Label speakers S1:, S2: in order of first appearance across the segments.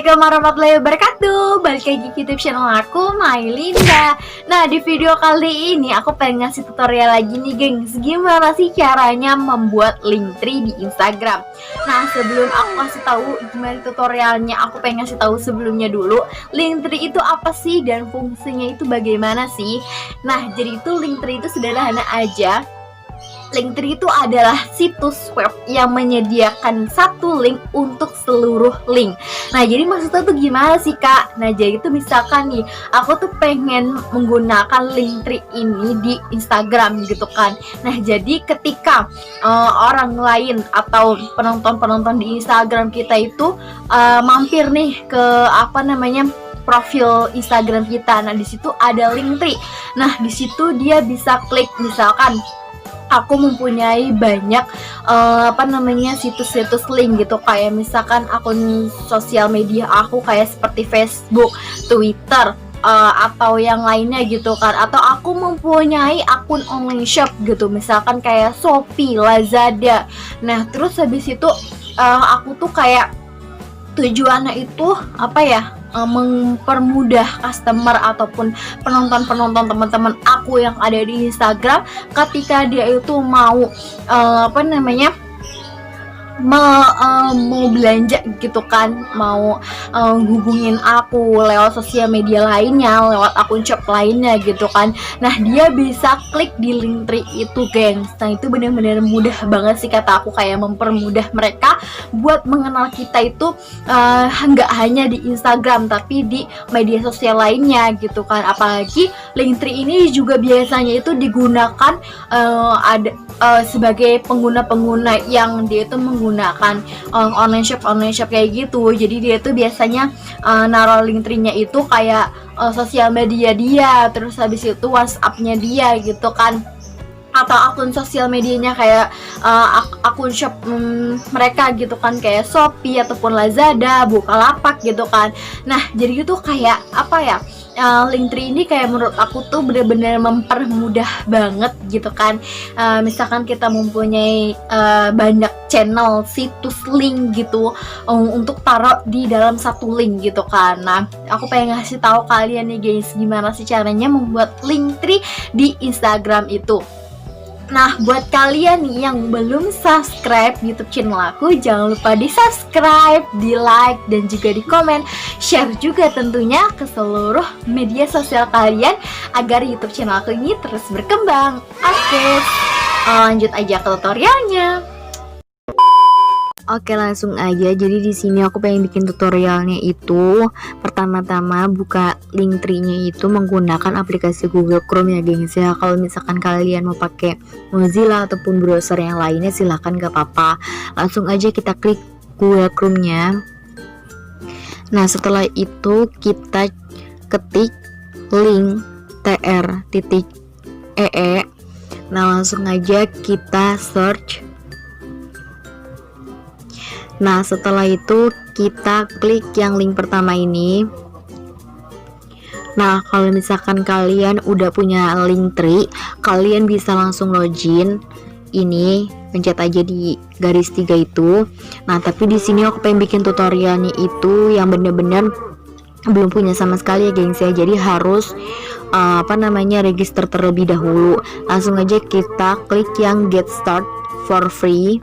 S1: Assalamualaikum warahmatullahi wabarakatuh. Balik lagi ke YouTube channel aku, Mailinda. Nah, di video kali ini aku pengen ngasih tutorial lagi nih, gengs. Gimana sih caranya membuat Linktree di Instagram? Nah, sebelum aku kasih tahu gimana tutorialnya, aku pengen ngasih tahu sebelumnya dulu. Linktree itu apa sih dan fungsinya itu bagaimana sih? Nah, jadi itu Linktree itu sederhana aja. Linktree itu adalah situs web yang menyediakan satu link untuk seluruh link. Nah, jadi maksudnya tuh gimana sih, Kak? Nah, jadi itu misalkan nih, aku tuh pengen menggunakan Linktree ini di Instagram gitu kan. Nah, jadi ketika orang lain atau penonton-penonton di Instagram kita itu mampir nih ke profil Instagram kita. Nah, di situ ada Linktree. Nah, di situ dia bisa klik, misalkan aku mempunyai banyak situs-situs link gitu, kayak misalkan akun sosial media aku kayak seperti Facebook, Twitter, atau yang lainnya gitu kan, atau aku mempunyai akun online shop gitu, misalkan kayak Shopee, Lazada. Nah, terus habis itu aku tuh kayak tujuannya itu mempermudah customer ataupun penonton teman-teman aku yang ada di Instagram ketika dia itu mau mau belanja gitu kan, mau hubungin aku lewat sosial media lainnya, lewat akun shop lainnya gitu kan. Nah, dia bisa klik di Linktree itu, gengs. Nah, itu benar-benar mudah banget sih kata aku, kayak mempermudah mereka buat mengenal kita itu nggak hanya di Instagram tapi di media sosial lainnya gitu kan. Apalagi Linktree ini juga biasanya itu digunakan sebagai pengguna-pengguna yang dia itu menggunakan online shop kayak gitu. Jadi dia itu biasanya naruh Linktree-nya itu kayak sosial media dia, terus habis itu WhatsApp-nya dia gitu kan, atau akun sosial medianya kayak akun shop mereka gitu kan, kayak Shopee ataupun Lazada, Bukalapak gitu kan. Nah, jadi itu kayak Linktree ini kayak menurut aku tuh bener-bener mempermudah banget gitu kan. Misalkan kita mempunyai banyak channel, situs link gitu untuk taruh di dalam satu link gitu kan. Nah, aku pengen ngasih tahu kalian nih, guys, gimana sih caranya membuat Linktree di Instagram itu. Nah, buat kalian nih yang belum subscribe YouTube channel aku, jangan lupa di subscribe, di like, dan juga di komen. Share juga tentunya ke seluruh media sosial kalian agar YouTube channel aku ini terus berkembang. Oke, lanjut aja ke tutorialnya.
S2: Oke, langsung aja. Jadi di sini aku pengen bikin tutorialnya itu, pertama-tama buka Linktree-nya itu menggunakan aplikasi Google Chrome ya, gengs ya. Kalau misalkan kalian mau pakai Mozilla ataupun browser yang lainnya silahkan, gak apa-apa. Langsung aja kita klik Google Chrome-nya. Nah, setelah itu kita ketik linktr.ee. Nah, langsung aja kita search. Nah, setelah itu kita klik yang link pertama ini. Nah, kalau misalkan kalian udah punya Linktree, kalian bisa langsung login. Ini pencet aja di garis 3 itu. Nah, tapi di sini aku pengen bikin tutorialnya itu yang bener-bener belum punya sama sekali ya, gengs ya. Jadi harus register terlebih dahulu. Langsung aja kita klik yang get start for free.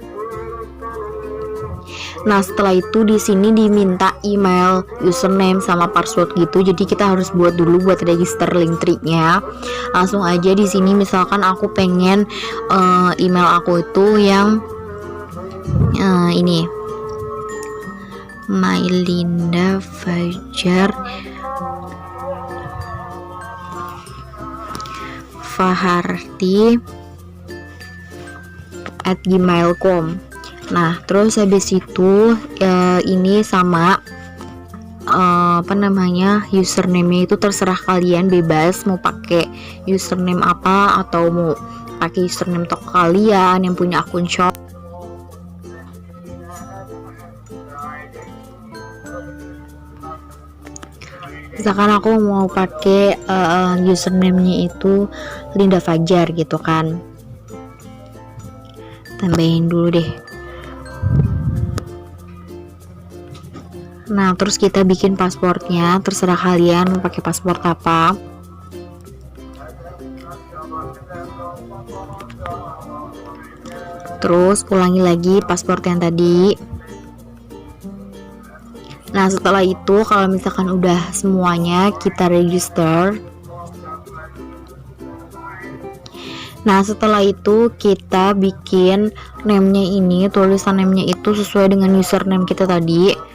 S2: Nah, setelah itu di sini diminta email, username sama password gitu. Jadi kita harus buat dulu buat register Linktree-nya. Langsung aja di sini misalkan aku pengen email aku itu yang ini. Mailinda Fajar Faharti @gmail.com. Nah, terus habis itu ini sama username-nya itu terserah kalian, bebas mau pakai username apa atau mau pakai username toko kalian yang punya akun shop. Misalkan aku mau pakai username-nya itu Linda Fajar gitu kan. Tambahin dulu deh. Nah, terus kita bikin pasportnya, terserah kalian mau pakai paspor apa. Terus ulangi lagi paspor yang tadi. Nah, setelah itu kalau misalkan udah semuanya, kita register. Nah, setelah itu kita bikin name-nya ini, tulisan name-nya itu sesuai dengan username kita tadi.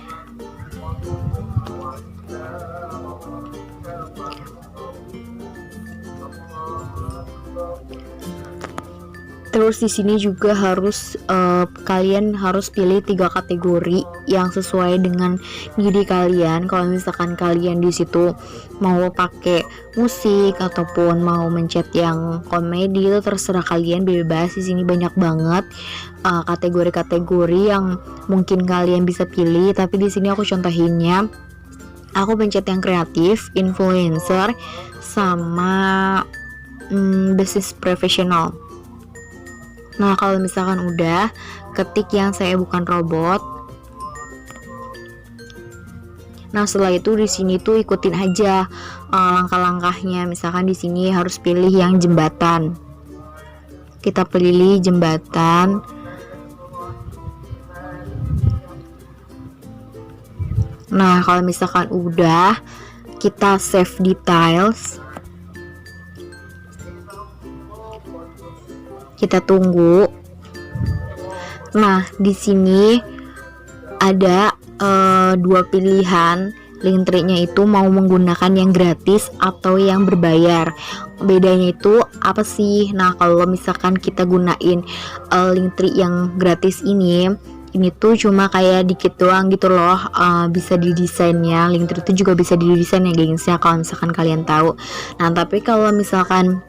S2: Terus di sini juga harus kalian harus pilih 3 kategori yang sesuai dengan diri kalian. Kalau misalkan kalian di situ mau pakai musik ataupun mau mencet yang komedi, itu terserah kalian, bebas. Di sini banyak banget kategori-kategori yang mungkin kalian bisa pilih, tapi di sini aku contohinnya. Aku pencet yang kreatif, influencer, sama business professional. Nah, kalau misalkan udah, ketik yang saya bukan robot. Nah, setelah itu di sini tuh ikutin aja langkah-langkahnya. Misalkan di sini harus pilih yang jembatan. Kita pilih jembatan. Nah, kalau misalkan udah, kita save details. Kita tunggu. Nah, di sini ada 2 pilihan link tree-nya itu mau menggunakan yang gratis atau yang berbayar. Bedanya itu apa sih? Nah, kalau misalkan kita gunain link tree yang gratis ini tuh cuma kayak dikit doang gitu loh, bisa didesainnya. Link tree itu juga bisa didesain ya gengs ya, kalau misalkan kalian tahu. Nah, tapi kalau misalkan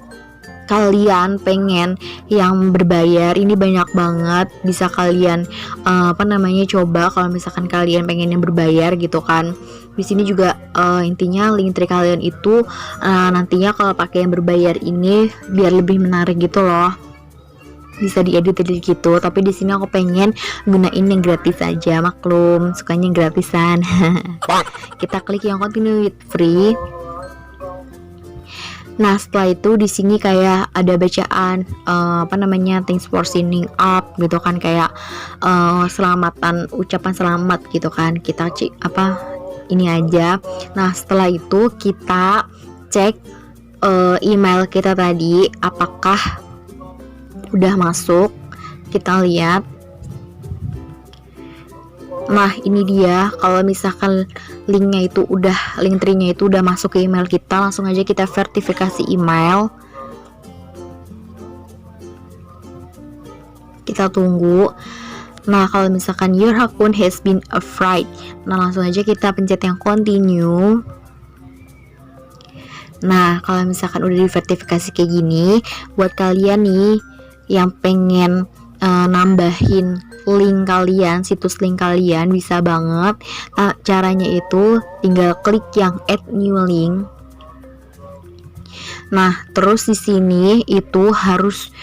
S2: kalian pengen yang berbayar, ini banyak banget, bisa kalian coba. Kalau misalkan kalian pengen yang berbayar gitu kan, di sini juga intinya link tree kalian itu nantinya kalau pakai yang berbayar ini biar lebih menarik gitu loh, bisa diedit gitu. Tapi di sini aku pengen gunain yang gratis aja, maklum sukanya yang gratisan. Kita klik yang continue with free. Nah, setelah itu di sini kayak ada bacaan thanks for signing up gitu kan, kayak selamatan, ucapan selamat gitu kan. Kita cek ini aja. Nah, setelah itu kita cek email kita tadi apakah udah masuk. Kita lihat. Nah, ini dia. Kalau misalkan link tree-nya itu udah masuk ke email kita, langsung aja kita verifikasi email. Kita tunggu. Nah, kalau misalkan your account has been verified, nah langsung aja kita pencet yang continue. Nah, kalau misalkan udah diverifikasi kayak gini, buat kalian nih yang pengen nambahin link kalian, situs link kalian, bisa banget. Caranya itu tinggal klik yang add new link. Nah, terus di sini itu harus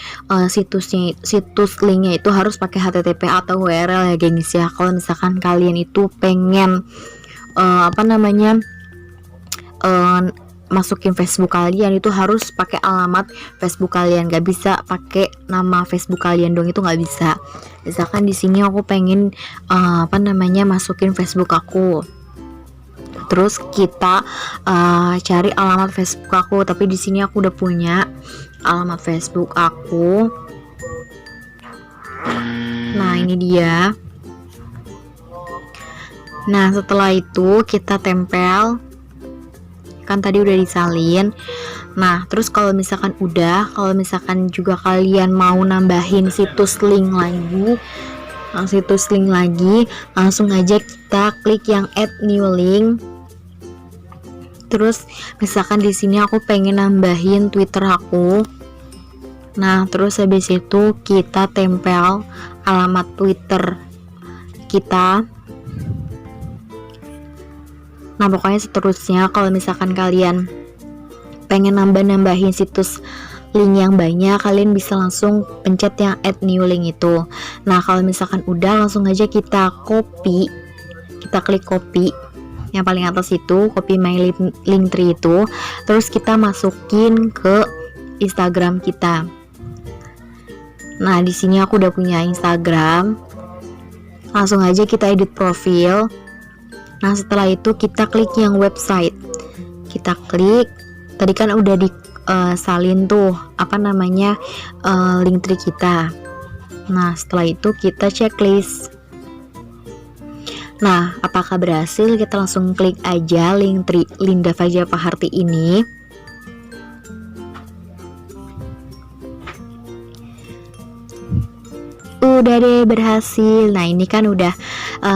S2: situs linknya itu harus pakai HTTP atau URL ya gengs ya. Kalau misalkan kalian itu pengen masukin Facebook kalian, itu harus pakai alamat Facebook kalian, gak bisa pakai nama Facebook kalian dong, itu nggak bisa. Misalkan di sini aku pengen masukin Facebook aku, terus kita cari alamat Facebook aku, tapi di sini aku udah punya alamat Facebook aku. Nah, ini dia. Nah, setelah itu kita tempel, kan tadi udah disalin. Nah, terus kalau misalkan juga kalian mau nambahin situs link lagi, langsung aja kita klik yang add new link. Terus misalkan di sini aku pengen nambahin Twitter aku. Nah, terus habis itu kita tempel alamat Twitter kita. Nah, pokoknya seterusnya kalau misalkan kalian pengen nambahin situs link yang banyak, kalian bisa langsung pencet yang add new link itu. Nah, kalau misalkan udah, langsung aja kita copy kita klik copy yang paling atas itu, copy my Linktree itu, terus kita masukin ke Instagram kita. Nah, di sini aku udah punya Instagram. Langsung aja kita edit profil. Nah, setelah itu kita klik yang website. Kita klik. Tadi kan udah salin tuh Linktree kita. Nah, setelah itu kita checklist. Nah, apakah berhasil? Kita langsung klik aja Linktree Linda Fajar Paharti ini. Udah deh, berhasil. Nah, ini kan udah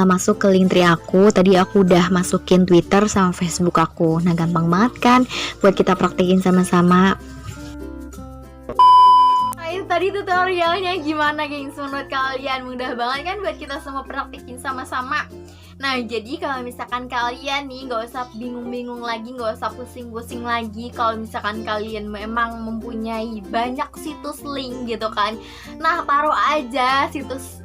S2: masuk ke Linktree aku. Tadi aku udah masukin Twitter sama Facebook aku. Nah, gampang banget kan buat kita praktekin sama-sama.
S1: Tadi tutorialnya gimana gengs, menurut kalian? Mudah banget kan buat kita semua praktekin sama-sama. Nah, jadi kalau misalkan kalian nih gak usah bingung-bingung lagi, gak usah pusing-pusing lagi. Kalau misalkan kalian memang mempunyai banyak situs link gitu kan, nah taruh aja situs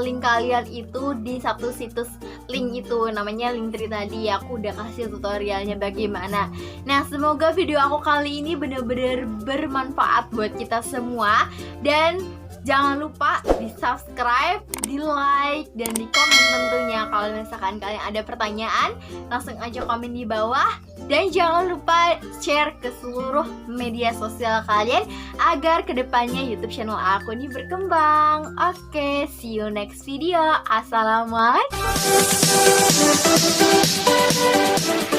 S1: link kalian itu di satu situs link itu, namanya Linktree tadi. Aku udah kasih tutorialnya bagaimana. Nah, semoga video aku kali ini bener-bener bermanfaat buat kita semua. Dan jangan lupa di subscribe, di like, dan di komen tentunya. Kalau misalkan kalian ada pertanyaan, langsung aja komen di bawah. Dan jangan lupa share ke seluruh media sosial kalian agar kedepannya YouTube channel aku ini berkembang. Oke, see you next video. Assalamualaikum.